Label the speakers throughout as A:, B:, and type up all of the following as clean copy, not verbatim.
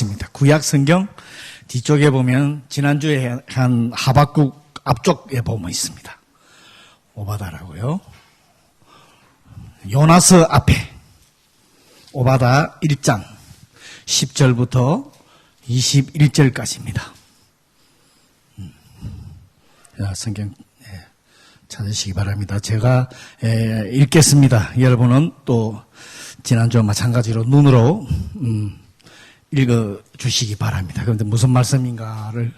A: 있습니다. 구약 성경 뒤쪽에 보면 지난주에 한 하박국 앞쪽에 보면 있습니다. 오바다라고요. 요나스 앞에 오바다 1장 10절부터 21절까지입니다. 성경 찾으시기 바랍니다. 제가 읽겠습니다. 여러분은 또 지난주와 마찬가지로 눈으로 읽어주시기 바랍니다. 그런데 무슨 말씀인가를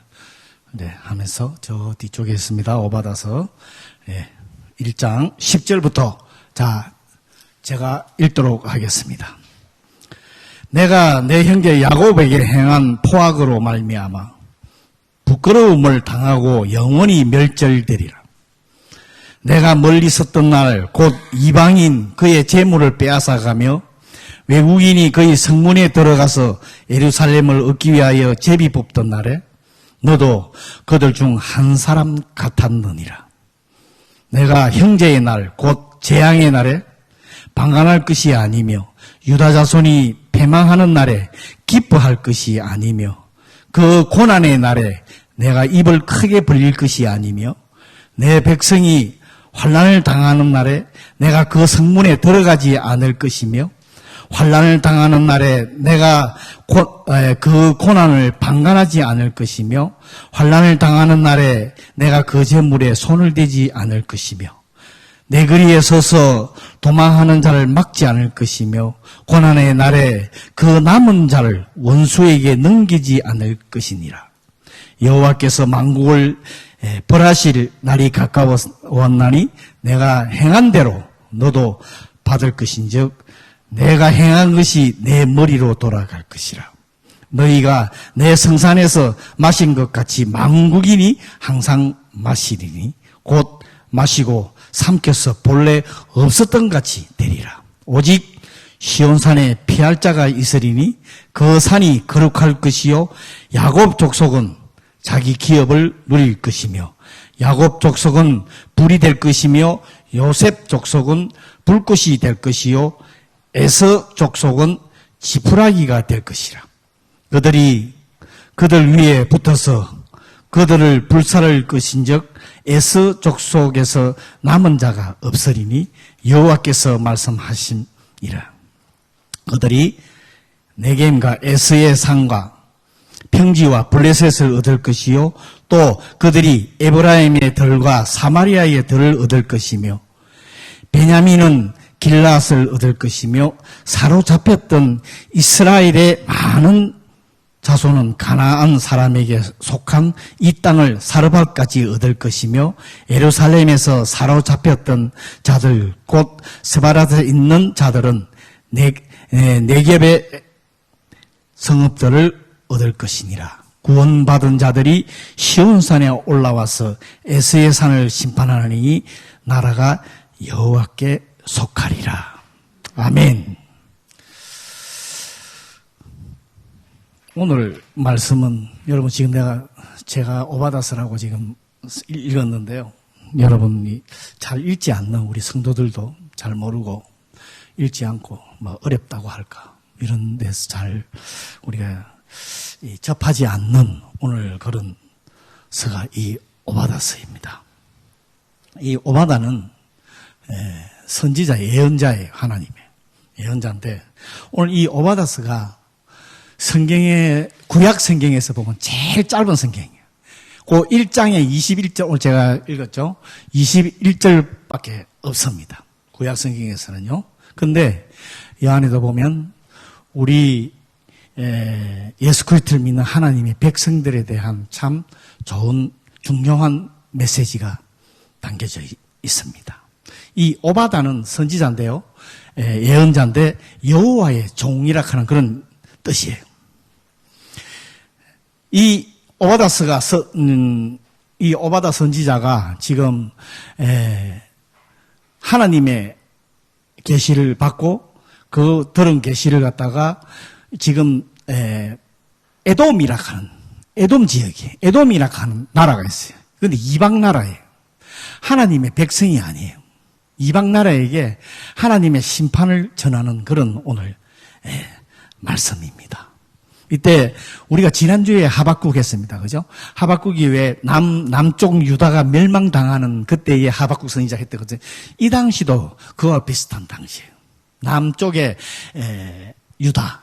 A: 하면서 저 뒤쪽에 있습니다. 오바다서 1장 10절부터 제가 읽도록 하겠습니다. 내가 내 형제 야곱에게 행한 포악으로 말미암아 부끄러움을 당하고 영원히 멸절되리라. 내가 멀리 섰던 날 곧 이방인 그의 재물을 빼앗아가며 외국인이 그의 성문에 들어가서 예루살렘을 얻기 위하여 제비 뽑던 날에 너도 그들 중 한 사람 같았느니라. 내가 형제의 날 곧 재앙의 날에 방관할 것이 아니며 유다 자손이 패망하는 날에 기뻐할 것이 아니며 그 고난의 날에 내가 입을 크게 벌릴 것이 아니며 내 백성이 환난을 당하는 날에 내가 그 성문에 들어가지 않을 것이며 환난을 당하는 날에 내가 그 고난을 방관하지 않을 것이며 환난을 당하는 날에 내가 그 재물에 손을 대지 않을 것이며 내 거리에 서서 도망하는 자를 막지 않을 것이며 고난의 날에 그 남은 자를 원수에게 넘기지 않을 것이니라. 여호와께서 만국을 벌하실 날이 가까웠나니 내가 행한 대로 너도 받을 것인즉 내가 행한 것이 내 머리로 돌아갈 것이라. 너희가 내 성산에서 마신 것 같이 만국인이 항상 마시리니 곧 마시고 삼켜서 본래 없었던 같이 되리라. 오직 시온산에 피할 자가 있으리니 그 산이 거룩할 것이요 야곱 족속은 자기 기업을 누릴 것이며 야곱 족속은 불이 될 것이며 요셉 족속은 불꽃이 될 것이요 에서 족속은 지푸라기가 될 것이라. 그들이 그들 위에 붙어서 그들을 불살할 것인즉 에서 족속에서 남은 자가 없으리니 여호와께서 말씀하시니라. 그들이 네겜과 에스의 산과 평지와 블레셋을 얻을 것이요 또 그들이 에브라임의 들과 사마리아의 들을 얻을 것이며 베냐민은 길앗을 얻을 것이며 사로잡혔던 이스라엘의 많은 자손은 가나안 사람에게 속한 이 땅을 사르밧까지 얻을 것이며 예루살렘에서 사로잡혔던 자들 곧 스바라에 있는 자들은 네겝의 성읍들을 얻을 것이니라. 구원받은 자들이 시온산에 올라와서 에스의 산을 심판하니 나라가 여호와께 속하리라. 아멘. 오늘 말씀은 여러분 지금 제가 오바다서라고 지금 읽었는데요. 여러분이 잘 읽지 않는 우리 성도들도 잘 모르고 읽지 않고 어렵다고 할까 이런 데서 잘 우리가 접하지 않는 오늘 그런 서가 이 오바다서입니다. 이 오바다는 선지자 예언자예요. 하나님의 예언자인데 오늘 이 오바다서가 성경의 구약 성경에서 보면 제일 짧은 성경이에요. 그 1장에 21절 오늘 제가 읽었죠. 21절밖에 없습니다. 구약 성경에서는요. 근데 이 안에도 보면 우리 예수 그리스도를 믿는 하나님의 백성들에 대한 참 좋은 중요한 메시지가 담겨져 있습니다. 이 오바다는 선지자인데요. 예언자인데 여호와의 종이라 하는 그런 뜻이에요. 이 오바다 선지자가 지금 하나님의 계시를 받고 그 들은 계시를 갖다가 지금 에돔이라 하는 에돔 지역에 에돔이라 하는 나라가 있어요. 그런데 이방 나라예요. 하나님의 백성이 아니에요. 이방 나라에게 하나님의 심판을 전하는 그런 오늘 말씀입니다. 이때 우리가 지난주에 하박국 했습니다. 그죠? 하박국이 왜 남쪽 유다가 멸망당하는 그때의 하박국 선지자 했던 거죠. 이 당시도 그와 비슷한 당시예요. 남쪽에 유다,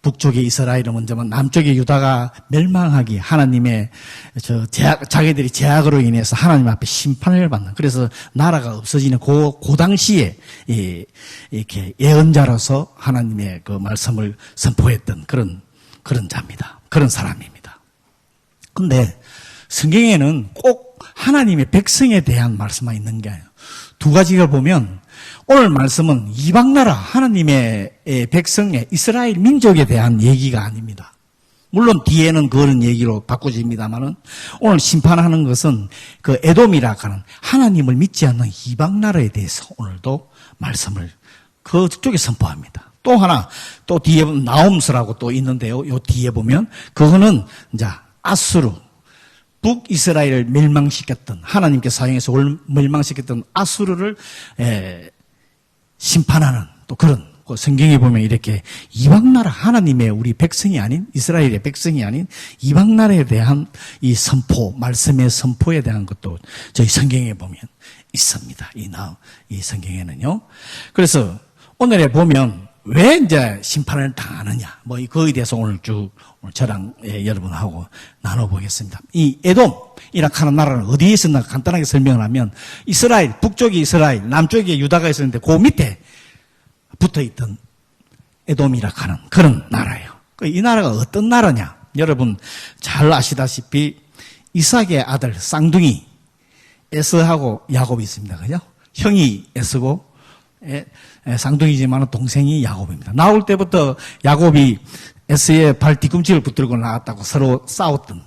A: 북쪽에 이스라엘은 먼저면 남쪽에 유다가 멸망하기 하나님의 자기들이 제약으로 인해서 하나님 앞에 심판을 받는, 그래서 나라가 없어지는 그 당시에 이렇게 예언자로서 하나님의 그 말씀을 선포했던 그런 자입니다. 그런 사람입니다. 근데 성경에는 꼭 하나님의 백성에 대한 말씀만 있는 게 아니에요. 두 가지를 보면 오늘 말씀은 이방나라 하나님의 백성의 이스라엘 민족에 대한 얘기가 아닙니다. 물론 뒤에는 그런 얘기로 바꿔집니다만은 오늘 심판하는 것은 그 에돔이라 하는 하나님을 믿지 않는 이방나라에 대해서 오늘도 말씀을 그쪽에 선포합니다. 또 하나, 또 뒤에 보면 나홈스라고 또 있는데요. 요 뒤에 보면 그거는 이제 아수르, 북이스라엘을 멸망시켰던, 하나님께서 사용해서 멸망시켰던 아수르를 심판하는 또 그런, 성경에 보면 이렇게 이방나라 하나님의 우리 백성이 아닌, 이스라엘의 백성이 아닌 이방나라에 대한 이 선포, 말씀의 선포에 대한 것도 저희 성경에 보면 있습니다. 이 성경에는요. 그래서 오늘에 보면 왜 이제 심판을 당하느냐, 그거에 대해서 오늘 저랑 여러분하고 나눠보겠습니다. 이 에돔이라 하는 나라는 어디에 있었나 간단하게 설명을 하면 이스라엘, 북쪽에 이스라엘, 남쪽에 유다가 있었는데 그 밑에 붙어있던 에돔이라 하는 그런 나라예요. 이 나라가 어떤 나라냐? 여러분 잘 아시다시피 이삭의 아들 쌍둥이 에서하고 야곱이 있습니다. 그죠? 형이 에서고 쌍둥이지만 동생이 야곱입니다. 나올 때부터 야곱이 에스의 발 뒤꿈치를 붙들고 나왔다고 서로 싸웠던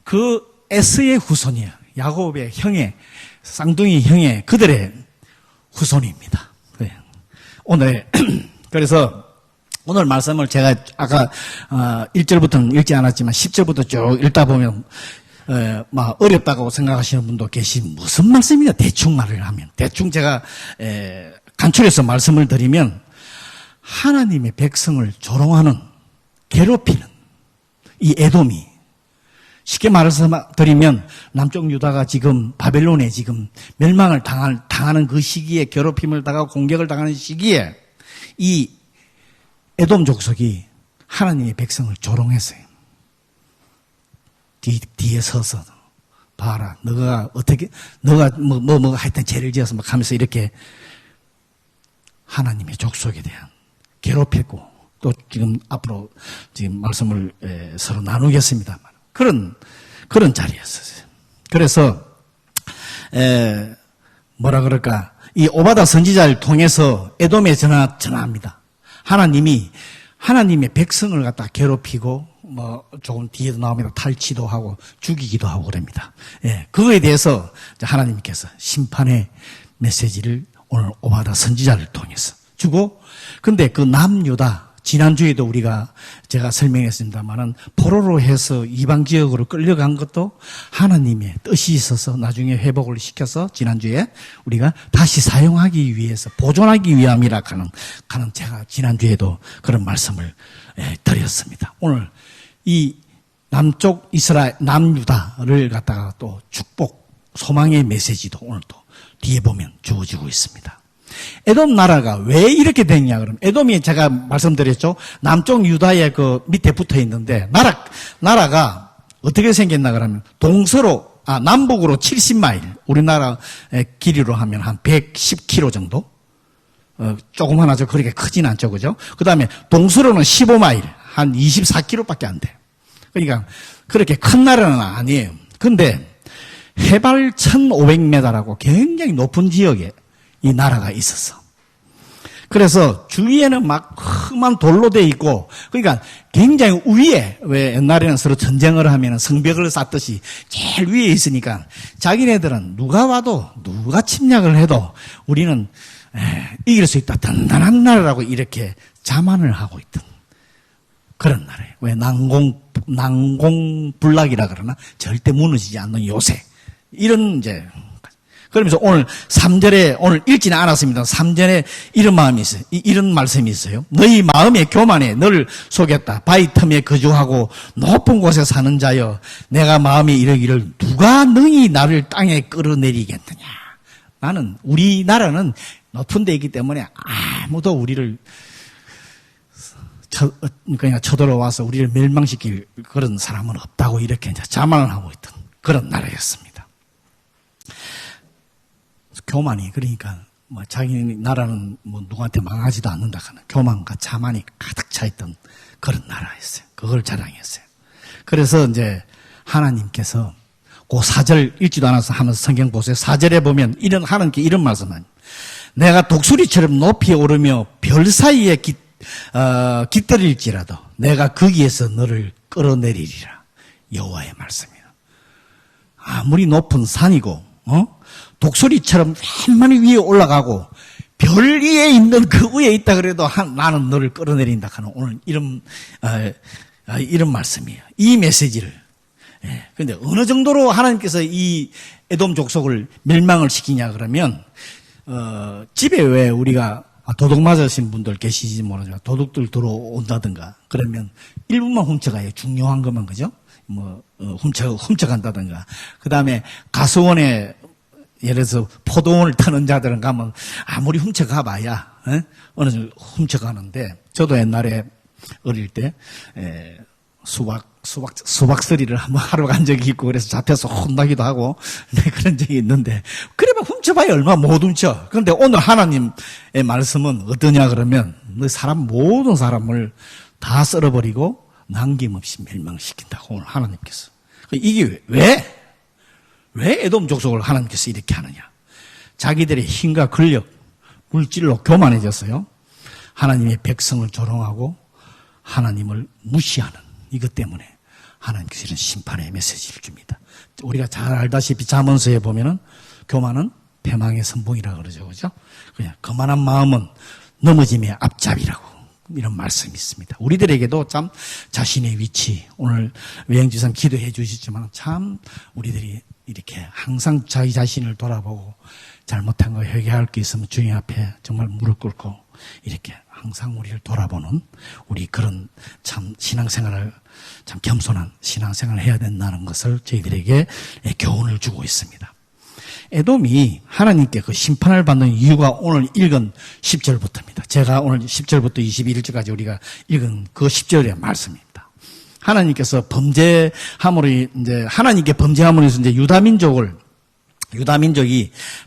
A: 그 에스의 후손이에요. 야곱의 형의, 쌍둥이 형의 그들의 후손입니다. 그래서 오늘 말씀을 제가 아까 1절부터는 읽지 않았지만 10절부터 쭉 읽다 보면 어렵다고 생각하시는 분도 계시, 무슨 말씀이냐 대충 말을 하면, 대충 제가 간추려서 말씀을 드리면 하나님의 백성을 조롱하는, 괴롭히는 이 에돔이, 쉽게 말해서 드리면 남쪽 유다가 지금 바벨론에 지금 멸망을 당하는 그 시기에, 괴롭힘을 당하고 공격을 당하는 시기에 이 에돔 족속이 하나님의 백성을 조롱했어요. 뒤에 서서 봐라, 너가 하여튼 죄를 지어서 막 하면서 이렇게 하나님의 족속에 대한 괴롭히고, 또 지금 앞으로 지금 말씀을 서로 나누겠습니다만 그런 자리였어요. 그래서 뭐라 그럴까, 이 오바다 선지자를 통해서 에돔에 전합니다. 하나님이 하나님의 백성을 갖다 괴롭히고 조금 뒤에도 나옵니다. 탈취도 하고 죽이기도 하고 그럽니다. 그거에 대해서 하나님께서 심판의 메시지를 오늘 오바다 선지자를 통해서 주고, 근데 그 남유다, 지난주에도 제가 설명했습니다만은 포로로 해서 이방 지역으로 끌려간 것도 하나님의 뜻이 있어서 나중에 회복을 시켜서 지난주에 우리가 다시 사용하기 위해서, 보존하기 위함이라 하는 제가 지난주에도 그런 말씀을 드렸습니다. 오늘 이 남쪽 이스라엘, 남유다를 갖다가 또 축복, 소망의 메시지도 오늘 또 뒤에 보면 주어지고 있습니다. 에돔 나라가 왜 이렇게 됐냐 그러면, 에돔이 제가 말씀드렸죠. 남쪽 유다의 그 밑에 붙어 있는데 나라가 어떻게 생겼나 그러면 남북으로 70마일, 우리나라 길이로 하면 한 110km 정도, 조금 하나죠. 그렇게 크진 않죠, 그죠? 그 다음에 동서로는 15마일, 한 24km밖에 안 돼. 그러니까 그렇게 큰 나라는 아니에요. 근데 해발 1500m라고 굉장히 높은 지역에 이 나라가 있었어. 그래서 주위에는 막 험한 돌로 돼 있고, 그러니까 굉장히 위에, 왜 옛날에는 서로 전쟁을 하면 성벽을 쌓듯이 제일 위에 있으니까 자기네들은 누가 와도, 누가 침략을 해도 우리는 이길 수 있다, 단단한 나라라고 이렇게 자만을 하고 있던 그런 나라예요. 왜 난공불락이라 그러나, 절대 무너지지 않는 요새, 이런 그러면서 오늘 3절에, 오늘 읽지는 않았습니다. 3절에 이런 마음이 있어요. 이런 말씀이 있어요. 너희 마음의 교만에 너를 속였다. 바위 틈에 거주하고 높은 곳에 사는 자여. 내가 마음에 이르기를 누가 능히 나를 땅에 끌어내리겠느냐. 우리나라는 높은 데 있기 때문에 아무도 우리를 그냥 쳐들어와서 우리를 멸망시킬 그런 사람은 없다고 이렇게 이제 자만을 하고 있던 그런 나라였습니다. 교만이, 그러니까 자기 나라는 누구한테 망하지도 않는다 하는 교만과 자만이 가득 차 있던 그런 나라였어요. 그걸 자랑했어요. 그래서 이제 하나님께서 그 4절 읽지도 않아서 하면서 성경 보세요. 4절에 보면 하나님께 이런 말씀을, 내가 독수리처럼 높이 오르며 별 사이에 깃들일지라도 내가 거기에서 너를 끌어내리리라. 여호와의 말씀이에요. 아무리 높은 산이고 독수리처럼 맨만 위에 올라가고 별 위에 있는 그 위에 있다 그래도 나는 너를 끌어내린다 하는 오늘 이런 말씀이에요. 이 메시지를. 그런데 어느 정도로 하나님께서 이 에돔 족속을 멸망을 시키냐 그러면 집에 왜 우리가 도둑 맞으신 분들 계시지 모르지만 도둑들 들어온다든가 그러면 일부만 훔쳐가요. 중요한 것만, 그죠? 훔쳐간다든가. 그 다음에 가수원에 예를 들어서 포도원을 타는 자들은 가면 아무리 훔쳐가봐야 어느 정도 훔쳐가는데, 저도 옛날에 어릴 때 수박서리를 한번 하러 간 적이 있고 그래서 잡혀서 혼나기도 하고 그런 적이 있는데, 그래봐 훔쳐봐야 얼마 못 훔쳐. 그런데 오늘 하나님의 말씀은 어떠냐 그러면 모든 사람을 다 썰어버리고 남김없이 멸망시킨다고 오늘 하나님께서. 이게 왜 에돔 족속을 하나님께서 이렇게 하느냐. 자기들의 힘과 권력, 물질로 교만해졌어요. 하나님의 백성을 조롱하고 하나님을 무시하는 이것 때문에 하나님께서 이런 심판의 메시지를 줍니다. 우리가 잘 알다시피 잠언서에 보면은 교만은 패망의 선봉이라고 그러죠. 그죠? 그냥 거만한 마음은 넘어짐의 앞잡이라고 이런 말씀이 있습니다. 우리들에게도 참 자신의 위치, 오늘 외행지상 기도해 주시지만 참 우리들이 이렇게 항상 자기 자신을 돌아보고 잘못한 거 회개할 게 있으면 주님 앞에 정말 무릎 꿇고 이렇게 항상 우리를 돌아보는 우리 그런 참 신앙생활을, 참 겸손한 신앙생활을 해야 된다는 것을 저희들에게 교훈을 주고 있습니다. 에돔이 하나님께 그 심판을 받는 이유가 오늘 읽은 10절부터입니다. 제가 오늘 10절부터 21절까지 우리가 읽은 그 10절의 말씀입니다. 하나님께서 이제 하나님께 범죄함으로 해서 이제 유다민족이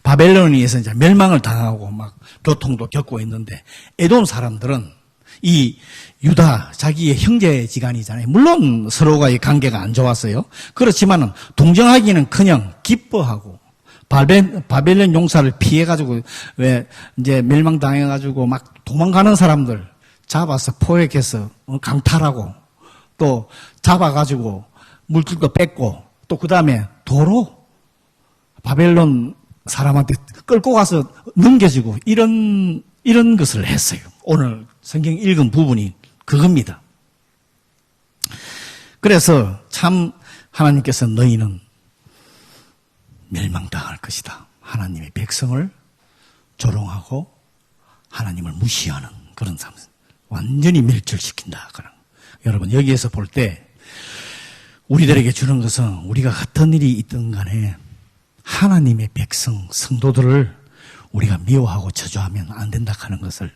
A: 바벨론에 의해서 이제 멸망을 당하고 막 교통도 겪고 있는데, 에돔 사람들은 이 유다, 자기의 형제지간이잖아요. 물론 서로가의 관계가 안 좋았어요. 그렇지만은 동정하기는 그냥 기뻐하고, 바벨론 용사를 피해가지고, 왜, 이제 멸망당해가지고 막 도망가는 사람들 잡아서 포획해서 강탈하고, 또 잡아가지고 물질도 뺏고, 또 그 다음에 도로 바벨론 사람한테 끌고 가서 넘겨주고, 이런 것을 했어요. 오늘 성경 읽은 부분이 그겁니다. 그래서 참 하나님께서 너희는 멸망당할 것이다. 하나님의 백성을 조롱하고 하나님을 무시하는 그런 삶, 완전히 멸절시킨다. 여러분, 여기에서 볼 때 우리들에게 주는 것은 우리가 어떤 일이 있든 간에 하나님의 백성, 성도들을 우리가 미워하고 저주하면 안 된다 하는 것을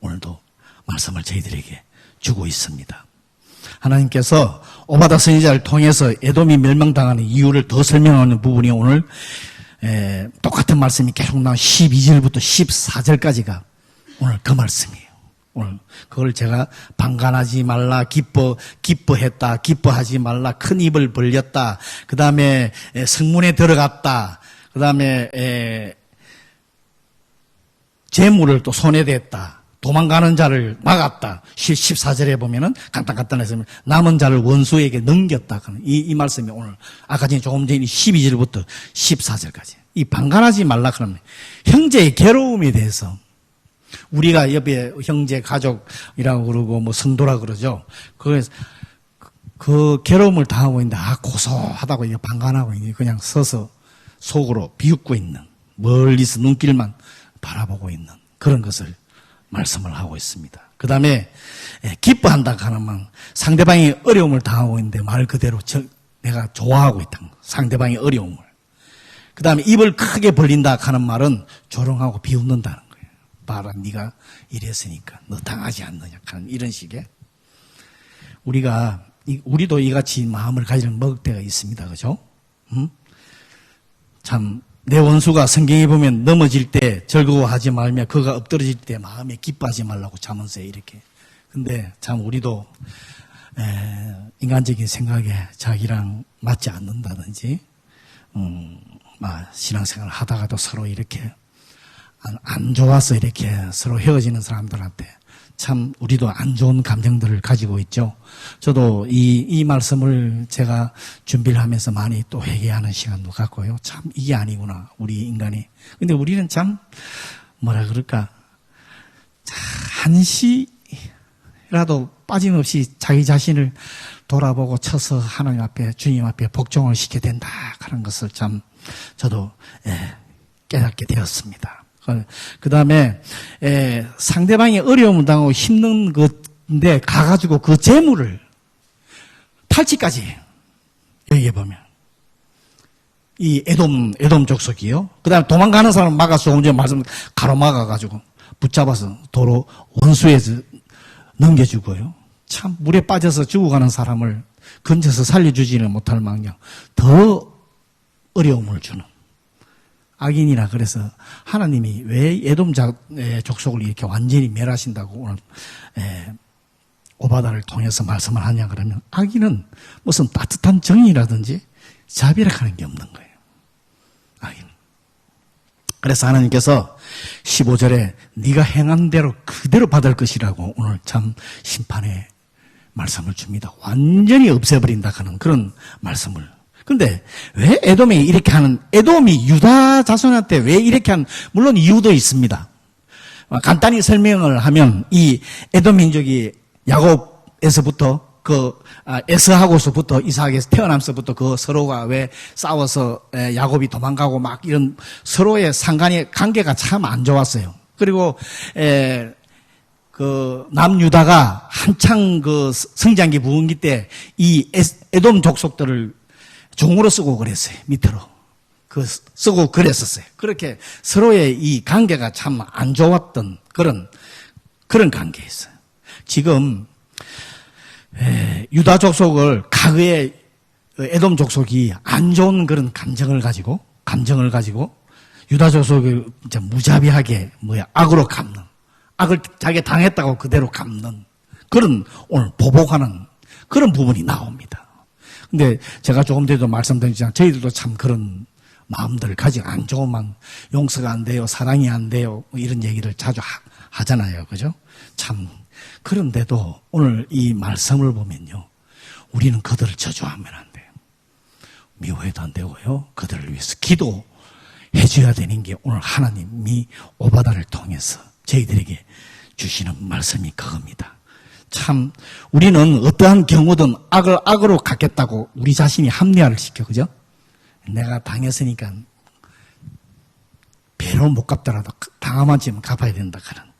A: 오늘도 말씀을 저희들에게 주고 있습니다. 하나님께서 오바다 선지자를 통해서 에돔이 멸망당하는 이유를 더 설명하는 부분이 오늘 똑같은 말씀이 계속 나온 12절부터 14절까지가 오늘 그 말씀이에요. 오늘 그걸 제가 방관하지 말라, 기뻐했다, 기뻐하지 말라, 큰 입을 벌렸다, 그 다음에 성문에 들어갔다, 그 다음에 재물을 또 손에 댔다, 도망가는 자를 막았다. 14절에 보면은 간단해서 남은 자를 원수에게 넘겼다. 이 말씀이 오늘 아까 전에 조금 전에 12절부터 14절까지. 이 방관하지 말라 그러면 형제의 괴로움에 대해서, 우리가 옆에 형제 가족이라고 그러고 뭐 성도라 그러죠. 그래서 그 괴로움을 당하고 있는데 고소하다고 방관하고 있는, 그냥 서서 속으로 비웃고 있는 멀리서 눈길만 바라보고 있는 그런 것을 말씀을 하고 있습니다. 그 다음에 기뻐한다 하면 상대방이 어려움을 당하고 있는데 말 그대로 내가 좋아하고 있다는 거. 상대방의 어려움을. 그 다음에 입을 크게 벌린다 하는 말은 조롱하고 비웃는다는 거예요. 봐라, 네가 이랬으니까 너 당하지 않느냐 하는 이런 식의. 우리도 이같이 마음을 가지는 먹을 때가 있습니다. 그죠? 참, 내 원수가 성경에 보면 넘어질 때 즐거워하지 말며 그가 엎드러질 때 마음에 기뻐하지 말라고 자문서에 이렇게. 근데 참 우리도 인간적인 생각에 자기랑 맞지 않는다든지 신앙생활을 하다가도 서로 이렇게 안 좋아서 이렇게 서로 헤어지는 사람들한테 참 우리도 안 좋은 감정들을 가지고 있죠. 저도 이 말씀을 제가 준비를 하면서 많이 또 회개하는 시간도 갖고요. 참 이게 아니구나, 우리 인간이. 근데 우리는 참 뭐라 그럴까, 한시라도 빠짐없이 자기 자신을 돌아보고 쳐서 하나님 앞에, 주님 앞에 복종을 시켜야 된다 하는 것을 참 저도 깨닫게 되었습니다. 그 다음에 상대방이 어려움을 당하고 힘든 건데 가가지고 그 재물을 탈취까지 여기에 보면 이 에돔 족속이요. 그 다음에 도망가는 사람 막아서 조금 전에 말씀 가로막아가지고 붙잡아서 도로 원수에서 넘겨주고요. 참 물에 빠져서 죽어가는 사람을 건져서 살려주지는 못할 망정 더 어려움을 주는 악인이라. 그래서 하나님이 왜 에돔 족속을 이렇게 완전히 멸하신다고 오늘 오바다를 통해서 말씀을 하냐 그러면, 악인은 무슨 따뜻한 정의라든지 자비라는 게 없는 거예요. 악인. 그래서 하나님께서 15절에 네가 행한 대로 그대로 받을 것이라고 오늘 참 심판의 말씀을 줍니다. 완전히 없애버린다 하는 그런 말씀을. 근데 왜 에돔이 이렇게 하는, 에돔이 유다 자손한테 왜 이렇게 하는, 물론 이유도 있습니다. 간단히 설명을 하면 이 에돔 민족이 야곱에서부터 에서하고서부터 이삭에서 태어나면서부터 그 서로가 왜 싸워서 야곱이 도망가고 막 이런 서로의 관계가 참 안 좋았어요. 그리고 그 남유다가 한창 그 성장기 부흥기 때 이 에돔 족속들을 종으로 쓰고 그랬어요. 밑으로. 쓰고 그랬었어요. 그렇게 서로의 이 관계가 참 안 좋았던 그런 관계였어요. 지금, 유다 족속을 과거에 에돔 족속이 안 좋은 그런 감정을 가지고 유다 족속을 이제 무자비하게 악으로 갚는, 악을 자기가 당했다고 그대로 갚는 그런 오늘 보복하는 그런 부분이 나옵니다. 근데 제가 조금 전에도 말씀드렸지만 저희들도 참 그런 마음들을 가지고 안 좋으면 용서가 안 돼요, 사랑이 안 돼요, 이런 얘기를 자주 하잖아요. 그죠? 참 그런데도 오늘 이 말씀을 보면요, 우리는 그들을 저주하면 안 돼요. 미워해도 안 되고요, 그들을 위해서 기도해 줘야 되는 게 오늘 하나님이 오바다를 통해서 저희들에게 주시는 말씀이 그겁니다. 참 우리는 어떠한 경우든 악을 악으로 갚겠다고 우리 자신이 합리화를 시켜. 그죠? 내가 당했으니까 배로 못 갚더라도 당하만 지면 갚아야 된다 하는,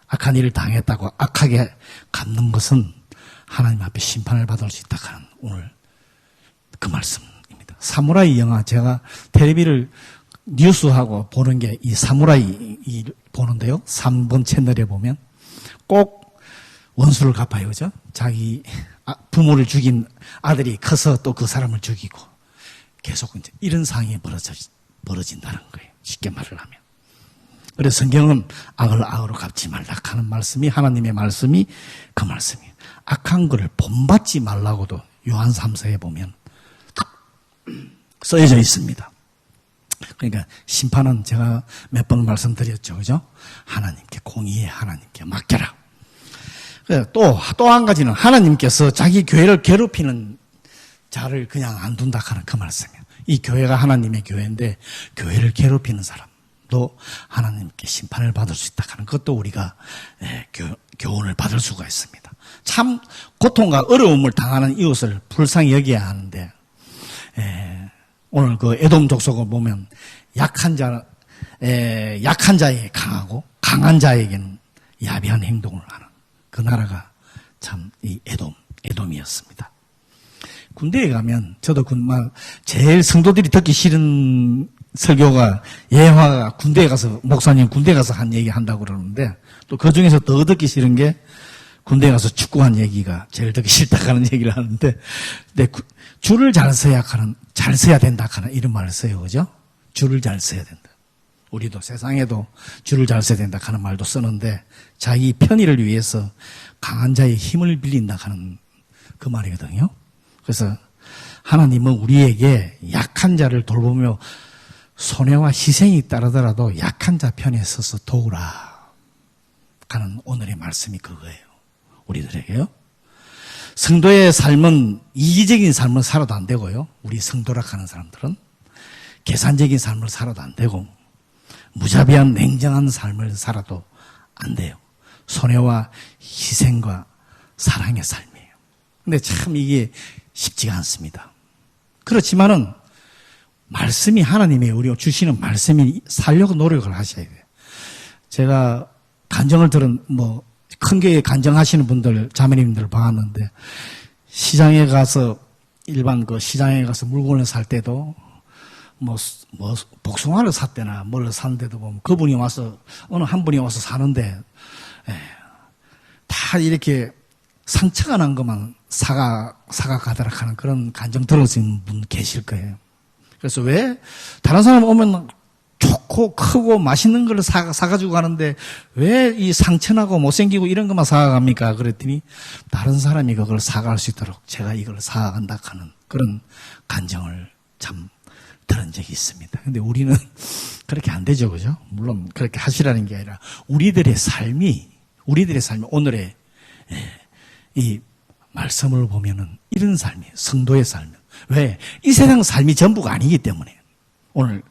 A: 악한 일을 당했다고 악하게 갚는 것은 하나님 앞에 심판을 받을 수 있다 하는 오늘 그 말씀입니다. 사무라이 영화, 제가 텔레비를 뉴스하고 보는 게 이 사무라이 보는데요, 3번 채널에 보면 꼭 원수를 갚아요. 그죠? 자기 부모를 죽인 아들이 커서 또 그 사람을 죽이고 계속 이제 이런 상황이 벌어진다는 거예요. 쉽게 말을 하면. 그래서 성경은 악을 악으로 갚지 말라 하는 말씀이, 하나님의 말씀이 그 말씀이에요. 악한 것을 본받지 말라고도 요한 3서에 보면 써져 있습니다. 그러니까 심판은 제가 몇 번 말씀드렸죠. 그죠? 하나님께, 공의의 하나님께 맡겨라. 또 한 가지는 하나님께서 자기 교회를 괴롭히는 자를 그냥 안 둔다 하는 그 말씀이에요. 이 교회가 하나님의 교회인데 교회를 괴롭히는 사람도 하나님께 심판을 받을 수 있다 하는 것도 우리가 교훈을 받을 수가 있습니다. 참 고통과 어려움을 당하는 이웃을 불쌍히 여겨야 하는데 오늘 그 에돔 족속을 보면 약한 자에게 강하고 강한 자에게는 야비한 행동을 하는 그 나라가 참 이 에돔이었습니다. 군대에 가면 저도 제일 성도들이 듣기 싫은 설교가 예화가 군대에 가서 목사님 군대에 가서 한 얘기 한다고 그러는데 또 그 중에서 더 듣기 싫은 게 군대에 가서 축구한 얘기가 제일 듣기 싫다 하는 얘기를 하는데 근데 줄을 잘 서야 된다 하는 이런 말을 써요. 그죠? 줄을 잘 서야 된다. 우리도 세상에도 줄을 잘 서야 된다 하는 말도 쓰는데 자기 편의를 위해서 강한 자의 힘을 빌린다 하는 그 말이거든요. 그래서 하나님은 우리에게 약한 자를 돌보며 손해와 희생이 따르더라도 약한 자 편에 서서 도우라 하는 오늘의 말씀이 그거예요. 우리들에게요. 성도의 삶은 이기적인 삶을 살아도 안 되고요. 우리 성도라 하는 사람들은 계산적인 삶을 살아도 안 되고 무자비한 냉정한 삶을 살아도 안 돼요. 손해와 희생과 사랑의 삶이에요. 근데 참 이게 쉽지가 않습니다. 그렇지만은 말씀이 하나님의 우리 주시는 말씀이 살려고 노력을 하셔야 돼요. 제가 간증을 들은 큰 교회 간증하시는 분들 자매님들 봤는데 시장에 가서 일반 그 시장에 가서 물건을 살 때도 복숭아를 샀대나 뭘 샀는데도 보면 그분이 와서 어느 한 분이 와서 사는데 다 이렇게 상처가 난 것만 사가 가더라 하는 그런 간증 들으신 분 계실 거예요. 그래서 왜 다른 사람 오면 좋고 크고 맛있는 걸 사가지고 가는데 왜 이 상처나고 못생기고 이런 것만 사갑니까? 그랬더니 다른 사람이 그걸 사갈 수 있도록 제가 이걸 사간다 하는 그런 간증을 참 들은 적이 있습니다. 근데 우리는 그렇게 안 되죠. 그죠? 물론 그렇게 하시라는 게 아니라 우리들의 삶이 오늘의 이 말씀을 보면은 이런 삶이에요. 성도의 삶은. 왜? 이 세상 삶이 전부가 아니기 때문에 오늘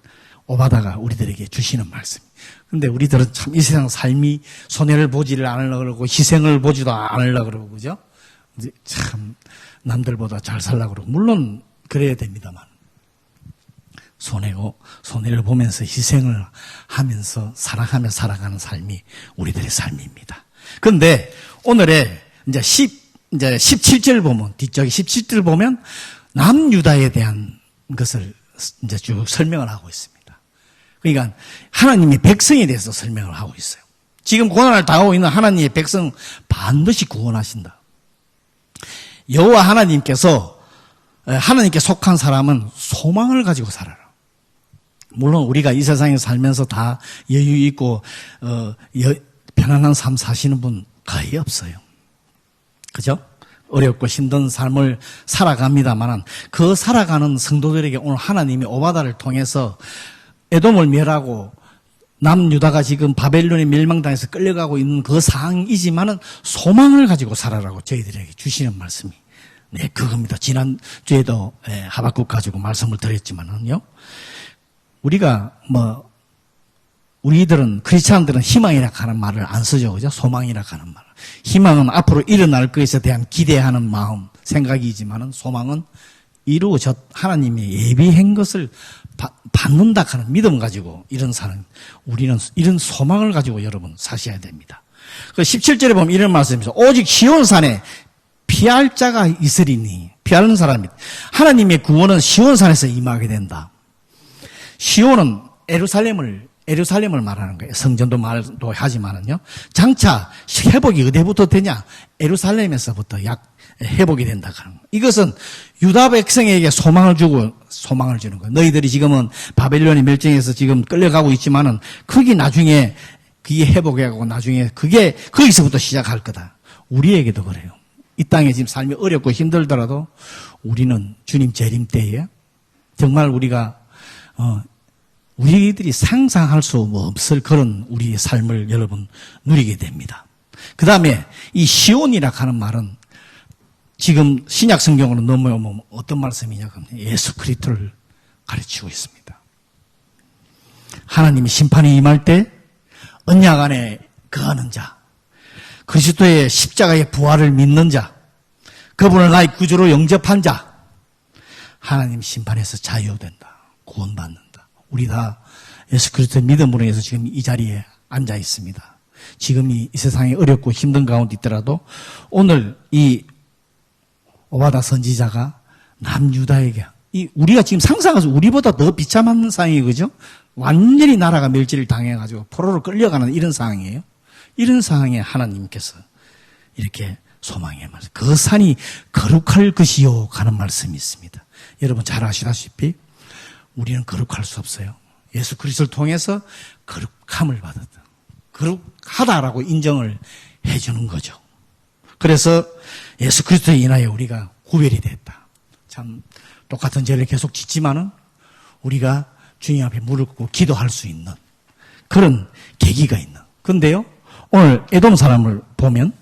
A: 오바다가 우리들에게 주시는 말씀. 근데 우리들은 참 이 세상 삶이 손해를 보지를 않으려고 그러고 희생을 보지도 않으려고 그러고 그죠? 이제 참 남들보다 잘 살려고 그러고 물론 그래야 됩니다만 손해를 보면서 희생을 하면서 사랑하며 살아가는 삶이 우리들의 삶입니다. 그런데 오늘의 이제 17절 보면 뒤쪽에 17절 보면 남유다에 대한 것을 이제 쭉 설명을 하고 있습니다. 그러니까 하나님의 백성에 대해서 설명을 하고 있어요. 지금 고난을 당하고 있는 하나님의 백성 반드시 구원하신다. 여호와 하나님께서 하나님께 속한 사람은 소망을 가지고 살아라. 물론 우리가 이 세상에 살면서 다 여유 있고 편안한 삶 사시는 분 거의 없어요. 그죠? 어렵고 힘든 삶을 살아갑니다만 그 살아가는 성도들에게 오늘 하나님이 오바다를 통해서 에돔을 멸하고 남유다가 지금 바벨론의 멸망당해서 끌려가고 있는 그 상황이지만은 소망을 가지고 살아라고 저희들에게 주시는 말씀이 그겁니다. 지난주에도 하박국 가지고 말씀을 드렸지만은요. 우리가 우리들은 크리스찬들은 희망이라 하는 말을 안 쓰죠. 그죠? 소망이라 하는 말. 희망은 앞으로 일어날 것에 대한 기대하는 마음, 생각이지만은 소망은 하나님의 예비한 것을 받는다 하는 믿음 가지고 우리는 이런 소망을 가지고 여러분 사셔야 됩니다. 그 17절에 보면 이런 말씀이죠. 오직 시온산에 피할 자가 있으리니 피하는 사람이 하나님의 구원은 시온산에서 임하게 된다. 시온은 에루살렘을 말하는 거예요. 성전도 말도 하지만은요. 장차 회복이 어디부터 되냐? 에루살렘에서부터 회복이 된다 하는 거예요. 이것은 유다 백성에게 소망을 주는 거예요. 너희들이 지금은 바벨론의 멸종에서 지금 끌려가고 있지만은 그게 나중에 그게 회복하고 나중에 그게 거기서부터 시작할 거다. 우리에게도 그래요. 이 땅에 지금 삶이 어렵고 힘들더라도 우리는 주님 재림 때에 정말 우리들이 상상할 수 없을 그런 우리의 삶을 여러분 누리게 됩니다. 그 다음에 이 시온이라 하는 말은 지금 신약 성경으로 넘어오면 어떤 말씀이냐 하면 예수 그리스도를 가르치고 있습니다. 하나님이 심판이 임할 때 언약 안에 거하는 자, 그리스도의 십자가의 부활을 믿는 자, 그분을 나의 구주로 영접한 자, 하나님 심판에서 자유된다. 구원받는다. 우리 다 예수 그리스도의 믿음으로 해서 지금 이 자리에 앉아 있습니다. 지금 이 세상이 어렵고 힘든 가운데 있더라도 오늘 이 오바다 선지자가 남유다에게 우리가 지금 상상해서 우리보다 더 비참한 상황이 그죠? 완전히 나라가 멸절을 당해가지고 포로로 끌려가는 이런 상황이에요. 이런 상황에 하나님께서 이렇게 소망의 말씀. 그 산이 거룩할 것이요 가는 말씀이 있습니다. 여러분 잘 아시다시피 우리는 거룩할 수 없어요. 예수 그리스도를 통해서 거룩함을 받았다. 거룩하다라고 인정을 해주는 거죠. 그래서 예수 그리스도에 인하여 우리가 구별이 됐다. 참 똑같은 죄를 계속 짓지만은 우리가 주님 앞에 무릎 꿇고 기도할 수 있는 그런 계기가 있는. 그런데요, 오늘 에돔 사람을 보면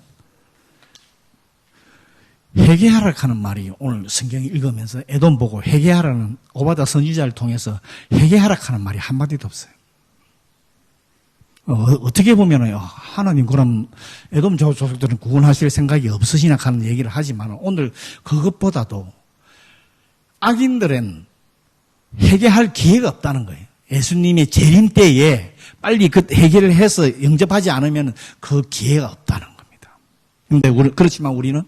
A: 회개하라 하는 말이 오늘 성경 읽으면서 에돔 보고 회개하라는 오바다 선지자를 통해서 회개하라 하는 말이 한마디도 없어요. 어떻게 보면은 하나님 그럼 에돔 조속들은 구원하실 생각이 없으시나 하는 얘기를 하지만 오늘 그것보다도 악인들은 회개할 기회가 없다는 거예요. 예수님의 재림 때에 빨리 그 해결을 해서 영접하지 않으면 그 기회가 없다는 겁니다. 근데 그렇지만 우리는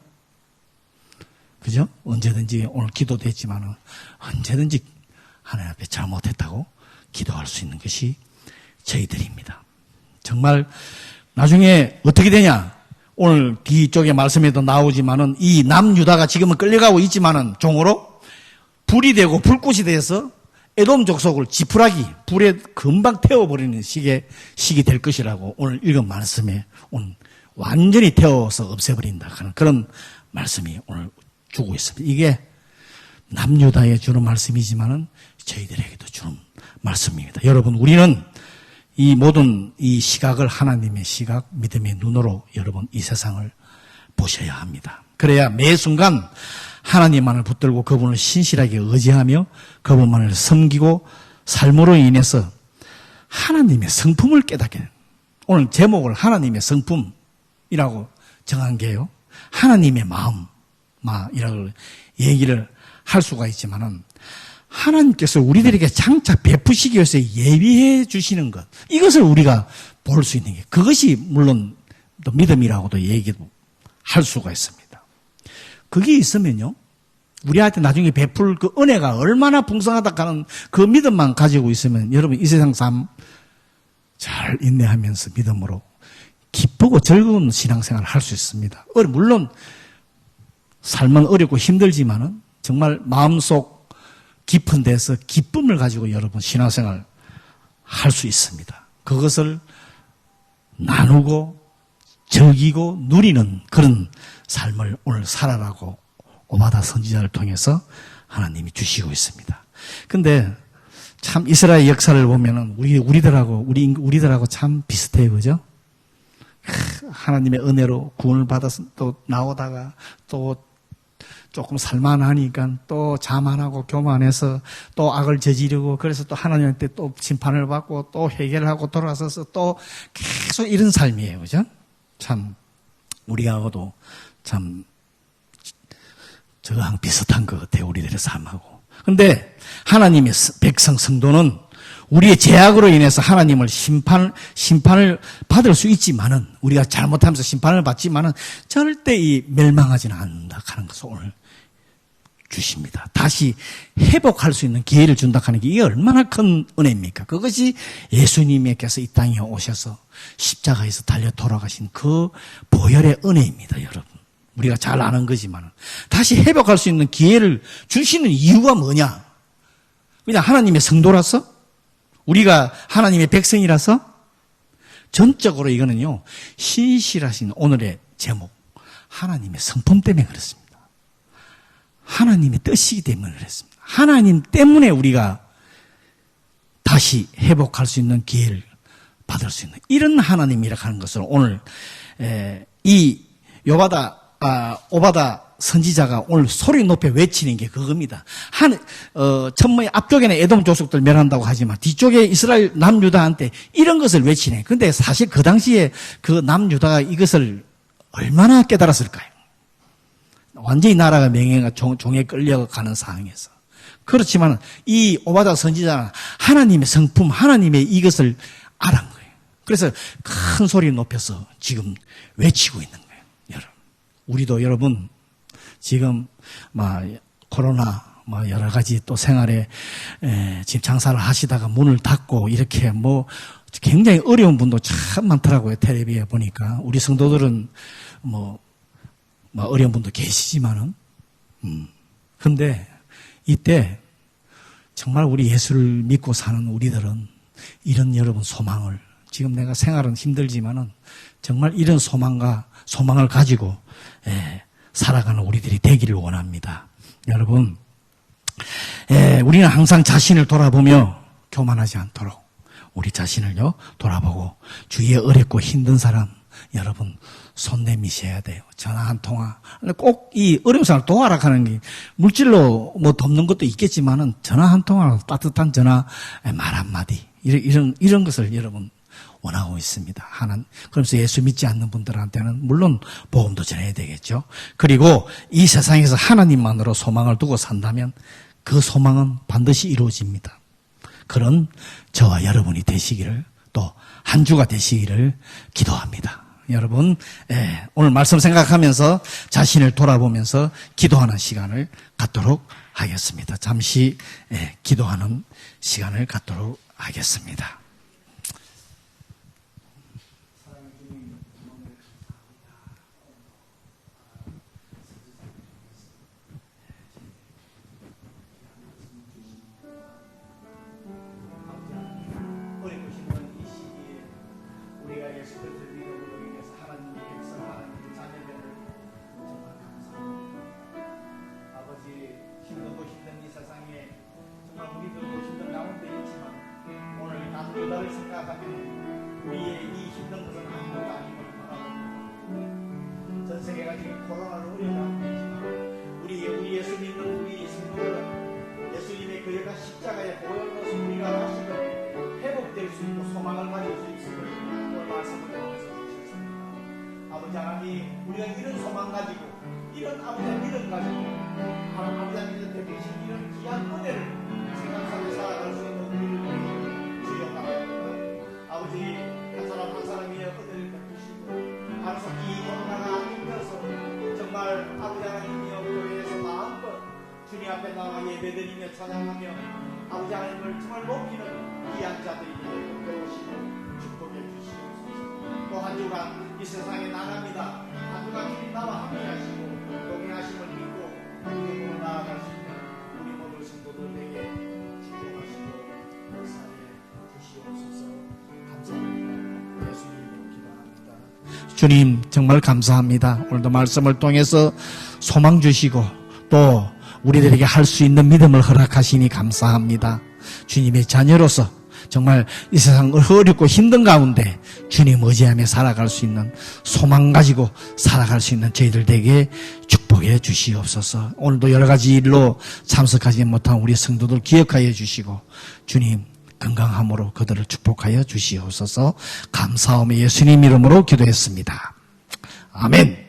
A: 그죠? 언제든지 오늘 기도도 했지만 언제든지 하나님 앞에 잘못했다고 기도할 수 있는 것이 저희들입니다. 정말 나중에 어떻게 되냐? 오늘 뒤쪽에 말씀에도 나오지만은 이 남유다가 지금은 끌려가고 있지만은 종으로 불이 되고 불꽃이 돼서 에돔 족속을 지푸라기 불에 금방 태워버리는 시기 될 것이라고 오늘 읽은 말씀에 오늘 완전히 태워서 없애버린다 하는 그런 말씀이 오늘 주고 있습니다. 이게 남유다에 주는 말씀이지만은 저희들에게도 주는 말씀입니다. 여러분, 우리는 이 모든 이 시각을 하나님의 시각, 믿음의 눈으로 여러분 이 세상을 보셔야 합니다. 그래야 매 순간 하나님만을 붙들고 그분을 신실하게 의지하며 그분만을 섬기고 삶으로 인해서 하나님의 성품을 깨닫게 됩니다. 오늘 제목을 하나님의 성품이라고 정한 게요. 하나님의 마음이라고 얘기를 할 수가 있지만은 하나님께서 우리들에게 장차 베푸시기 위해서 예비해 주시는 것, 이것을 우리가 볼 수 있는 게 그것이 물론 또 믿음이라고도 얘기도 할 수가 있습니다. 그게 있으면요, 우리한테 나중에 베풀 그 은혜가 얼마나 풍성하다 하는 그 믿음만 가지고 있으면 여러분 이 세상 삶 잘 인내하면서 믿음으로 기쁘고 즐거운 신앙생활을 할 수 있습니다. 물론 삶은 어렵고 힘들지만은 정말 마음속 깊은 데서 기쁨을 가지고 여러분 신앙생활 할 수 있습니다. 그것을 나누고 즐기고 누리는 그런 삶을 오늘 살아라고 오바다 선지자를 통해서 하나님이 주시고 있습니다. 근데 참 이스라엘 역사를 보면은 우리들하고 참 비슷해요, 그죠? 하나님의 은혜로 구원을 받아서 또 나오다가 또 조금 살만하니까 또 자만하고 교만해서 또 악을 저지르고 그래서 또 하나님한테 또 심판을 받고 또 회개를 하고 돌아서서 또 계속 이런 삶이에요, 그죠? 참 우리하고도 참 저랑 비슷한 것 같아요, 우리들의 삶하고. 그런데 하나님의 백성 성도는 우리의 죄악으로 인해서 하나님을 심판을 받을 수 있지만은 우리가 잘못하면서 심판을 받지만은 절대 멸망하지는 않는다 하는 것을 오늘 주십니다. 다시 회복할 수 있는 기회를 준다 하는 게 이게 얼마나 큰 은혜입니까? 그것이 예수님께서 이 땅에 오셔서 십자가에서 달려 돌아가신 그 보혈의 은혜입니다, 여러분. 우리가 잘 아는 거지만 다시 회복할 수 있는 기회를 주시는 이유가 뭐냐? 그냥 하나님의 성도라서? 우리가 하나님의 백성이라서? 전적으로 이거는요, 신실하신 오늘의 제목, 하나님의 성품 때문에 그렇습니다. 하나님의 뜻이기 때문에 그렇습니다. 하나님 때문에 우리가 다시 회복할 수 있는 기회를 받을 수 있는 이런 하나님이라 하는 것을 오늘 이 오바다 선지자가 오늘 소리 높여 외치는 게 그겁니다. 천문의 앞쪽에는 에돔 족속들 멸한다고 하지만 뒤쪽에 이스라엘 남유다한테 이런 것을 외치네. 근데 사실 그 당시에 그 남유다가 이것을 얼마나 깨달았을까요? 완전히 나라가 명예가 종에 끌려가는 상황에서 그렇지만 이 오바다 선지자는 하나님의 성품, 하나님의 이것을 알은 거예요. 그래서 큰 소리 높여서 지금 외치고 있는 거예요. 여러분, 우리도 여러분 지금 코로나 여러 가지 또 생활에 지금 장사를 하시다가 문을 닫고 이렇게 굉장히 어려운 분도 참 많더라고요. 텔레비에 보니까 우리 성도들은 어려운 분도 계시지만은 근데 이때 정말 우리 예수를 믿고 사는 우리들은 이런 여러분 소망을 지금 내가 생활은 힘들지만은 정말 이런 소망을 가지고 살아가는 우리들이 되기를 원합니다. 여러분, 우리는 항상 자신을 돌아보며 교만하지 않도록 우리 자신을요 돌아보고 주위에 어렵고 힘든 사람 여러분 손 내미셔야 돼요. 전화 한 통화. 꼭 이 어려운 사람을 도와라 하는 게 물질로 돕는 것도 있겠지만은 전화 한 통화, 따뜻한 전화, 말 한마디 이런 것을 여러분 원하고 있습니다. 그러면서 예수 믿지 않는 분들한테는 물론 복음도 전해야 되겠죠. 그리고 이 세상에서 하나님만으로 소망을 두고 산다면 그 소망은 반드시 이루어집니다. 그런 저와 여러분이 되시기를 또 한 주가 되시기를 기도합니다. 여러분, 오늘 말씀 생각하면서 자신을 돌아보면서 기도하는 시간을 갖도록 하겠습니다. 잠시 기도하는 시간을 갖도록 하겠습니다.
B: 나를 생각하면 우리의 이 힘든 것은 아무것도 아님을 바라봅니다. 전 세계가 지금 코로나로 어려워하고 있지만 우리 예수 믿는 우리 성도들은 예수님의 그 여가 십자가의 보혈로서 우리가 다시금 회복될 수 있고 소망을 가질 수 있음을 오늘 말씀을 통해서 주셨습니다. 아버지 하나님, 우리가 이런 소망 가지고 이런 아버지 믿음 가지고 아버지 하나님의 대비신 이런 귀한 은혜를 생각하며 살아갈 수 있는 우리를 아버지 한 사람 한 사람이 은혜를 베푸시고 하루속히 코로나가 힘들어서 정말 아버지 하나님이여 교회에서 마음껏 주님 앞에 나와 예배드리며 찬양하며 아버지 하나님을 정말 높이는 귀한 자들이 되어오시고 축복해 주시옵소서. 또 한 주간 이 세상에 나갑니다. 한 주간 주님 나와 함께 하시고 동행하심을 믿고 우리로 나아갈 수 있는 우리 모든 성도들에게 축복하시고 역사에 주시옵소서.
A: 주님 정말 감사합니다. 오늘도 말씀을 통해서 소망 주시고 또 우리들에게 할 수 있는 믿음을 허락하시니 감사합니다. 주님의 자녀로서 정말 이 세상 어렵고 힘든 가운데 주님 의지하며 살아갈 수 있는 소망 가지고 살아갈 수 있는 저희들 되게 축복해 주시옵소서. 오늘도 여러 가지 일로 참석하지 못한 우리 성도들 기억하여 주시고 주님 건강함으로 그들을 축복하여 주시옵소서. 감사하며 예수님 이름으로 기도했습니다. 아멘.